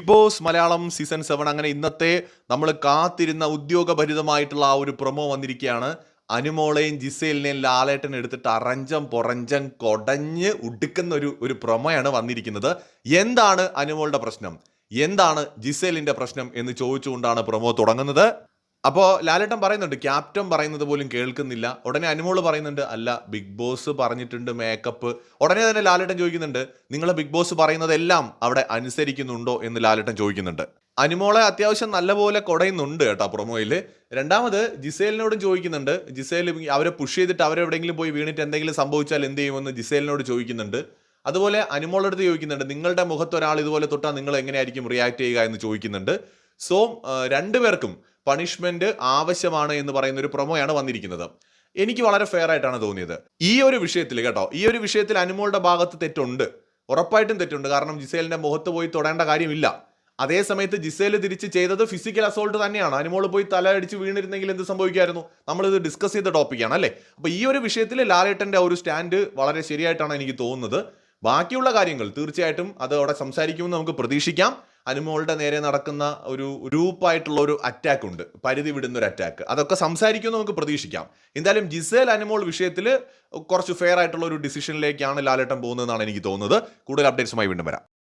Big boss Malayalam season 7 അങ്ങനെ ഇന്നത്തെ നമ്മൾ കാത്തിരുന്ന ഉദ്യോഗഭരിതമായിട്ടുള്ള ആ ഒരു പ്രൊമോ വന്നിരിക്കുകയാണ്. അനുമോളെയും ജിസേലിനെയും ലാലേട്ടൻ എടുത്തിട്ട് അറഞ്ചം പൊറഞ്ചം കൊടഞ്ഞ് ഉടുക്കുന്ന ഒരു പ്രൊമോയാണ് വന്നിരിക്കുന്നത്. എന്താണ് അനുമോളുടെ പ്രശ്നം, എന്താണ് ജിസേലിന്റെ പ്രശ്നം എന്ന് ചോദിച്ചുകൊണ്ടാണ് പ്രൊമോ തുടങ്ങുന്നത്. അപ്പോൾ ലാലേട്ടൻ പറയുന്നുണ്ട്, ക്യാപ്റ്റൻ പറയുന്നത് പോലും കേൾക്കുന്നില്ല. ഉടനെ അനുമോള് പറയുന്നുണ്ട്, അല്ല ബിഗ് ബോസ് പറഞ്ഞിട്ടുണ്ട് മേക്കപ്പ്. ഉടനെ തന്നെ ലാലേട്ടൻ ചോദിക്കുന്നുണ്ട്, നിങ്ങൾ ബിഗ് ബോസ് പറയുന്നതെല്ലാം അവിടെ അനുസരിക്കുന്നുണ്ടോ എന്ന് ലാലേട്ടൻ ചോദിക്കുന്നുണ്ട്. അനുമോളെ അത്യാവശ്യം നല്ലപോലെ കൊടയുന്നുണ്ട് കേട്ടോ പ്രൊമോയിൽ. രണ്ടാമത് ജിസേലിനോടും ചോദിക്കുന്നുണ്ട്, ജിസേൽ അവരെ പുഷ് ചെയ്തിട്ട് അവരെവിടെയെങ്കിലും പോയി വീണിട്ട് എന്തെങ്കിലും സംഭവിച്ചാൽ എന്ത് ചെയ്യുമെന്ന് ജിസേലിനോട് ചോദിക്കുന്നുണ്ട്. അതുപോലെ അനുമോളുടെ അടുത്ത് ചോദിക്കുന്നുണ്ട്, നിങ്ങളുടെ മുഖത്ത് ഒരാൾ ഇതുപോലെ തൊട്ടാൽ നിങ്ങൾ എങ്ങനെയായിരിക്കും റിയാക്ട് ചെയ്യുക എന്ന് ചോദിക്കുന്നുണ്ട്. സോ രണ്ടുപേർക്കും പണിഷ്മെന്റ് ആവശ്യമാണ് എന്ന് പറയുന്ന ഒരു പ്രൊമോയാണ് വന്നിരിക്കുന്നത്. എനിക്ക് വളരെ ഫെയർ ആയിട്ടാണ് തോന്നിയത് ഈ ഒരു വിഷയത്തിൽ കേട്ടോ. ഈ ഒരു വിഷയത്തിൽ അനുമോളുടെ ഭാഗത്ത് തെറ്റുണ്ട്, ഉറപ്പായിട്ടും തെറ്റുണ്ട്. കാരണം ജിസേലിന്റെ മുഖത്ത് പോയി തൊടേണ്ട കാര്യമില്ല. അതേ സമയത്ത് ജിസേൽ തിരിച്ച് ചെയ്തത് ഫിസിക്കൽ അസോൾട്ട് തന്നെയാണ്. അനുമോൾ പോയി തല അടിച്ച് വീണിരുന്നെങ്കിൽ എന്ത് സംഭവിക്കായിരുന്നു? നമ്മളിത് ഡിസ്കസ് ചെയ്ത ടോപ്പിക്കാണ് അല്ലേ. അപ്പൊ ഈ ഒരു വിഷയത്തിൽ ലാലേട്ടന്റെ ഒരു സ്റ്റാൻഡ് വളരെ ശരിയായിട്ടാണ് എനിക്ക് തോന്നുന്നത്. ബാക്കിയുള്ള കാര്യങ്ങൾ തീർച്ചയായിട്ടും അത് അവിടെ സംസാരിക്കുമെന്ന് നമുക്ക് പ്രതീക്ഷിക്കാം. അനുമോളുടെ നേരെ നടക്കുന്ന ഒരു ഗ്രൂപ്പായിട്ടുള്ള ഒരു അറ്റാക്ക് ഉണ്ട്, പരിധി വിടുന്ന ഒരു അറ്റാക്ക്, അതൊക്കെ സംസാരിക്കുമെന്ന് നമുക്ക് പ്രതീക്ഷിക്കാം. എന്തായാലും ജിസേൽ അനുമോൾ വിഷയത്തിൽ കുറച്ച് ഫെയർ ആയിട്ടുള്ള ഒരു ഡിസിഷനിലേക്കാണ് ലാലേട്ടൻ പോകുന്നതെന്നാണ് എനിക്ക് തോന്നുന്നത്. കൂടുതൽ അപ്ഡേറ്റ്സുമായി വീണ്ടും വരാം.